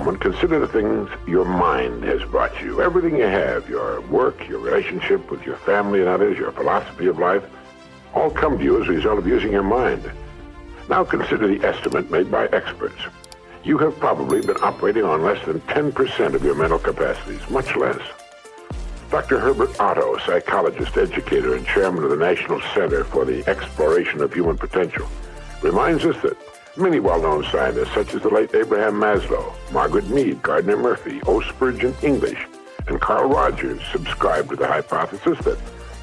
moment, consider the things your mind has brought you. Everything you have, your work, your relationship with your family and others, your philosophy of life, all come to you as a result of using your mind. Now consider the estimate made by experts. You have probably been operating on less than 10% of your mental capacities, much less. Dr. Herbert Otto, psychologist, educator, and chairman of the National Center for the Exploration of Human Potential, reminds us that many well-known scientists, such as the late Abraham Maslow, Margaret Mead, Gardner Murphy, O. Spurgeon English, and Carl Rogers, subscribe to the hypothesis that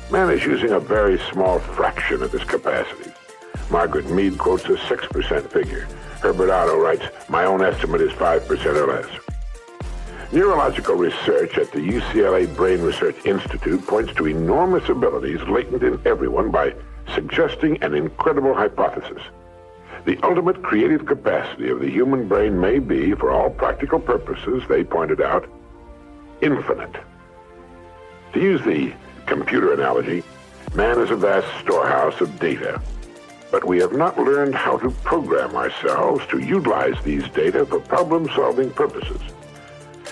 man is using a very small fraction of his capacities. Margaret Mead quotes a 6% figure. Herbert Otto writes, "My own estimate is 5% or less." Neurological research at the UCLA Brain Research Institute points to enormous abilities latent in everyone by suggesting an incredible hypothesis. The ultimate creative capacity of the human brain may be, for all practical purposes, they pointed out, infinite. To use the computer analogy, man is a vast storehouse of data, but we have not learned how to program ourselves to utilize these data for problem-solving purposes.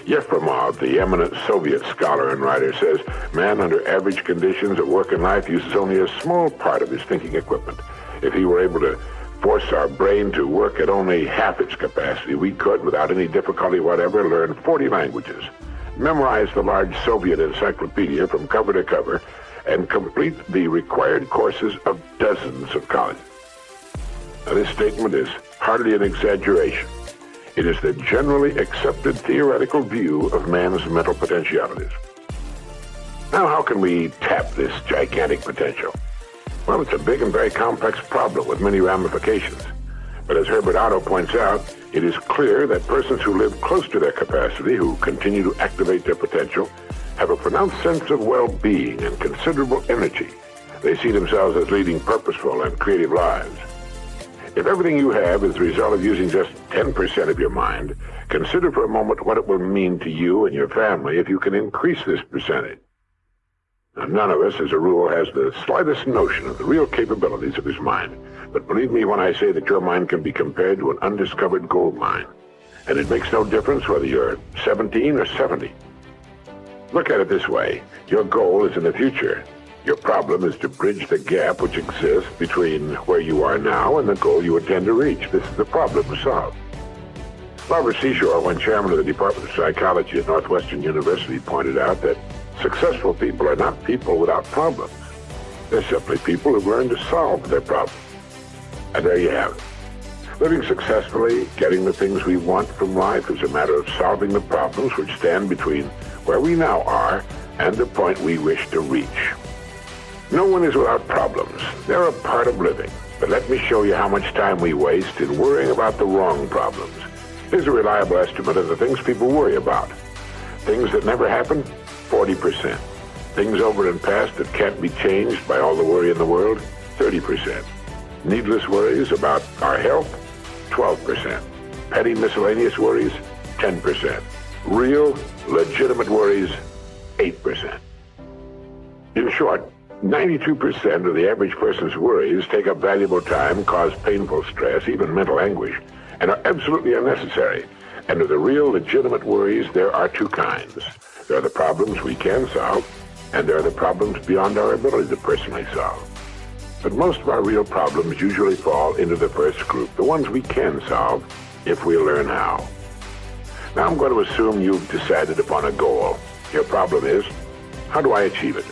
Yefremov, the eminent Soviet scholar and writer, says man under average conditions at work and life uses only a small part of his thinking equipment. If he were able to force our brain to work at only half its capacity, we could, without any difficulty whatever, learn 40 languages, memorize the large Soviet encyclopedia from cover to cover, and complete the required courses of dozens of colleges. Now, this statement is hardly an exaggeration. It is the generally accepted theoretical view of man's mental potentialities. Now, how can we tap this gigantic potential? Well, it's a big and very complex problem with many ramifications. But as Herbert Otto points out, it is clear that persons who live close to their capacity, who continue to activate their potential, have a pronounced sense of well-being and considerable energy. They see themselves as leading purposeful and creative lives. If everything you have is the result of using just 10% of your mind, consider for a moment what it will mean to you and your family if you can increase this percentage. Now, none of us, as a rule, has the slightest notion of the real capabilities of his mind. But believe me when I say that your mind can be compared to an undiscovered gold mine. And it makes no difference whether you're 17 or 70. Look at it this way. Your goal is in the future. Your problem is to bridge the gap which exists between where you are now and the goal you intend to reach. This is the problem to solve. Robert Seashore, when chairman of the Department of Psychology at Northwestern University, pointed out that successful people are not people without problems. They're simply people who've learned to solve their problems. And there you have it. Living successfully, getting the things we want from life is a matter of solving the problems which stand between where we now are and the point we wish to reach. No one is without problems. They're a part of living. But let me show you how much time we waste in worrying about the wrong problems. Here's a reliable estimate of the things people worry about. Things that never happen, 40%. Things over and past that can't be changed by all the worry in the world, 30%. Needless worries about our health, 12%. Petty miscellaneous worries, 10%. Real, legitimate worries, 8%. In short, 92% of the average person's worries take up valuable time, cause painful stress, even mental anguish, and are absolutely unnecessary. And of the real, legitimate worries, there are two kinds. There are the problems we can solve, and there are the problems beyond our ability to personally solve. But most of our real problems usually fall into the first group, the ones we can solve if we learn how. Now I'm going to assume you've decided upon a goal. Your problem is, how do I achieve it?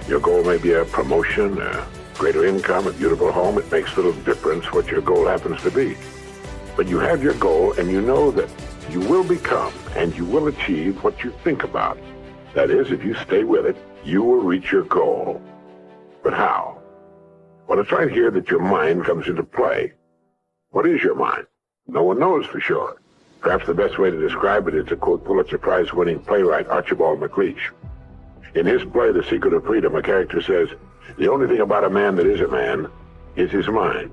Your goal may be a promotion, a greater income, a beautiful home. It makes little difference what your goal happens to be. But you have your goal, and you know that you will become and you will achieve what you think about. That is, if you stay with it, you will reach your goal. But how? Well, it's right here that your mind comes into play. What is your mind? No one knows for sure. Perhaps the best way to describe it is to quote Pulitzer Prize-winning playwright Archibald MacLeish. In his play, The Secret of Freedom, a character says, "The only thing about a man that is a man is his mind.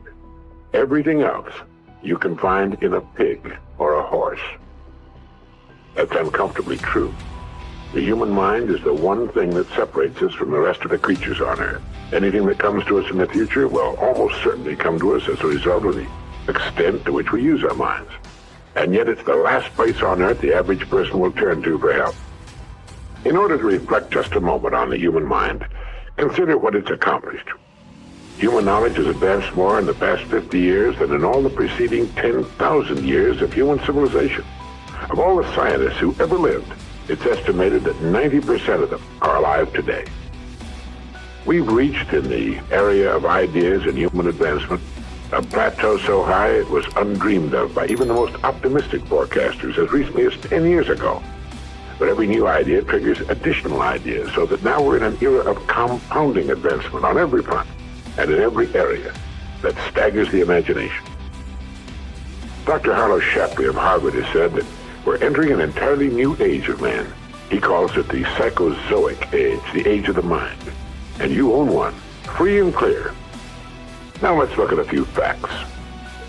Everything else you can find in a pig or a horse." That's uncomfortably true. The human mind is the one thing that separates us from the rest of the creatures on Earth. Anything that comes to us in the future will almost certainly come to us as a result of the extent to which we use our minds. and yet it's the last place on earth the average person will turn to for help. In order to reflect just a moment on the human mind, consider what it's accomplished. Human knowledge has advanced more in the past 50 years than in all the preceding 10,000 years of human civilization. Of all the scientists who ever lived, it's estimated that 90% of them are alive today. We've reached, in the area of ideas and human advancement, a plateau so high it was undreamed of by even the most optimistic forecasters as recently as 10 years ago. But every new idea triggers additional ideas, so that now we're in an era of compounding advancement on every front and in every area that staggers the imagination. Dr. Harlow Shapley of Harvard has said that we're entering an entirely new age of man. He calls it the psychozoic age, the age of the mind. And you own one, free and clear. Now let's look at a few facts.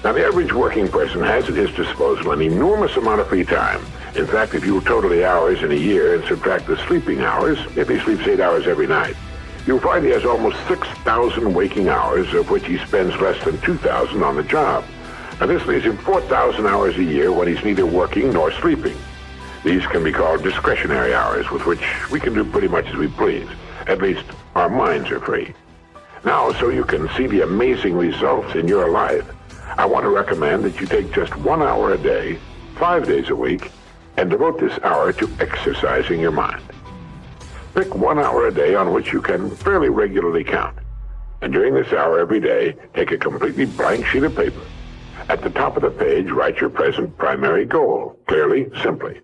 Now, the average working person has at his disposal an enormous amount of free time. In fact, if you total the hours in a year and subtract the sleeping hours, if he sleeps 8 hours every night, you'll find he has almost 6,000 waking hours, of which he spends less than 2,000 on the job. Now, this leaves him 4,000 hours a year when he's neither working nor sleeping. These can be called discretionary hours, with which we can do pretty much as we please. At least, our minds are free. Now, so you can see the amazing results in your life, I want to recommend that you take just 1 hour a day, 5 days a week, and devote this hour to exercising your mind. Pick 1 hour a day on which you can fairly regularly count. And during this hour every day, take a completely blank sheet of paper. At the top of the page, write your present primary goal, clearly, simply.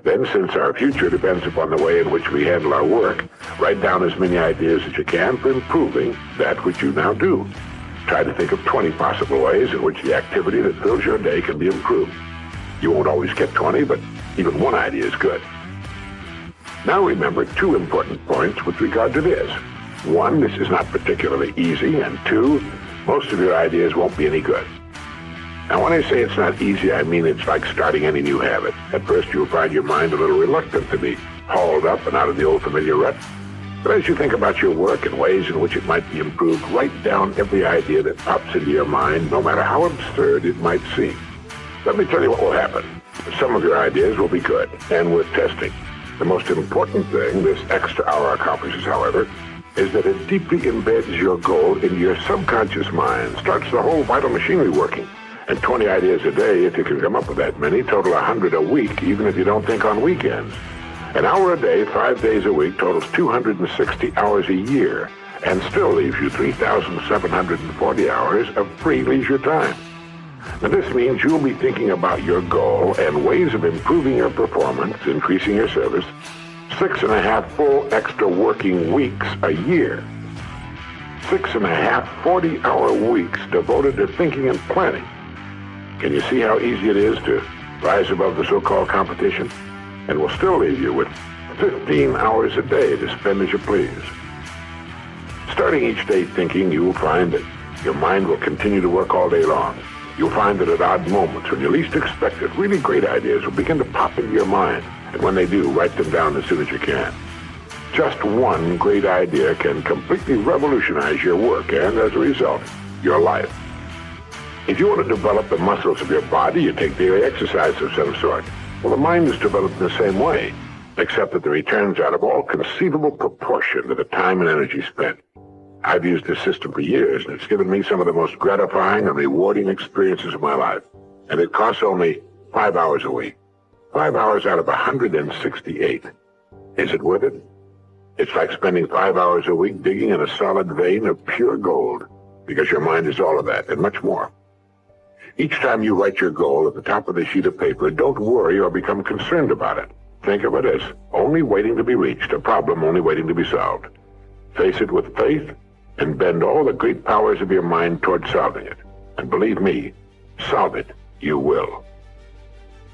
Then, since our future depends upon the way in which we handle our work, write down as many ideas as you can for improving that which you now do. Try to think of 20 possible ways in which the activity that fills your day can be improved. You won't always get 20, but even one idea is good. Now remember 2 important points with regard to this. 1, this is not particularly easy, and 2, most of your ideas won't be any good. Now, when I say it's not easy, I mean it's like starting any new habit. At first, you'll find your mind a little reluctant to be hauled up and out of the old familiar rut. But as you think about your work and ways in which it might be improved, write down every idea that pops into your mind, no matter how absurd it might seem. Let me tell you what will happen. Some of your ideas will be good and worth testing. The most important thing this extra hour accomplishes, however, is that it deeply embeds your goal into your subconscious mind, starts the whole vital machinery working. And 20 ideas a day, if you can come up with that many, total 100 a week, even if you don't think on weekends. An hour a day, 5 days a week, totals 260 hours a year, and still leaves you 3,740 hours of free leisure time. Now, this means you'll be thinking about your goal and ways of improving your performance, increasing your service, 6.5 full extra working weeks a year. 6.5 40-hour weeks devoted to thinking and planning. Can you see how easy it is to rise above the so-called competition? And will still leave you with 15 hours a day to spend as you please. Starting each day thinking, you will find that your mind will continue to work all day long. You'll find that at odd moments, when you least expect it, really great ideas will begin to pop into your mind. And when they do, write them down as soon as you can. Just one great idea can completely revolutionize your work and, as a result, your life. If you want to develop the muscles of your body, you take daily exercise of some sort. Well, the mind is developed in the same way, except that the returns out of all conceivable proportion to the time and energy spent. I've used this system for years, and it's given me some of the most gratifying and rewarding experiences of my life. And it costs only 5 hours a week. 5 hours out of 168. Is it worth it? It's like spending 5 hours a week digging in a solid vein of pure gold, because your mind is all of that and much more. Each time you write your goal at the top of the sheet of paper, don't worry or become concerned about it. Think of it as only waiting to be reached, a problem only waiting to be solved. Face it with faith and bend all the great powers of your mind toward solving it. And believe me, solve it, you will.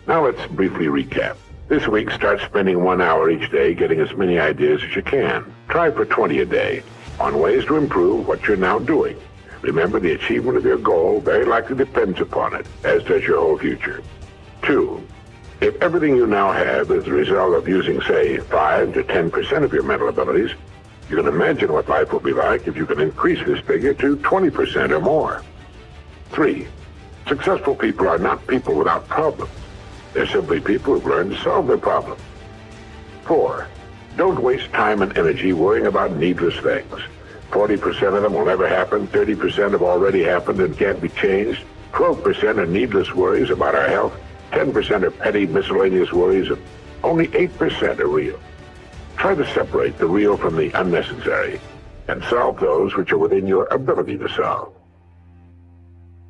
Now let's briefly recap. This week, start spending 1 hour each day getting as many ideas as you can. Try for 20 a day on ways to improve what you're now doing. Remember, the achievement of your goal very likely depends upon it, as does your whole future. 2, if everything you now have is the result of using, say, 5 to 10% of your mental abilities, you can imagine what life will be like if you can increase this figure to 20% or more. 3, Successful people are not people without problems. They're simply people who've learned to solve their problems. 4. Don't waste time and energy worrying about needless things. 40% of them will never happen, 30% have already happened and can't be changed, 12% are needless worries about our health, 10% are petty miscellaneous worries, and only 8% are real. Try to separate the real from the unnecessary and solve those which are within your ability to solve.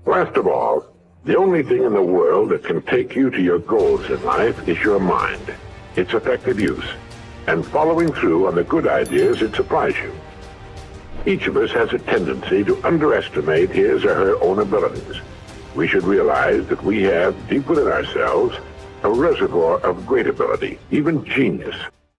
Last of all, the only thing in the world that can take you to your goals in life is your mind, its effective use, and following through on the good ideas it supplies you. Each of us has a tendency to underestimate his or her own abilities. We should realize that we have, deep within ourselves, a reservoir of great ability, even genius.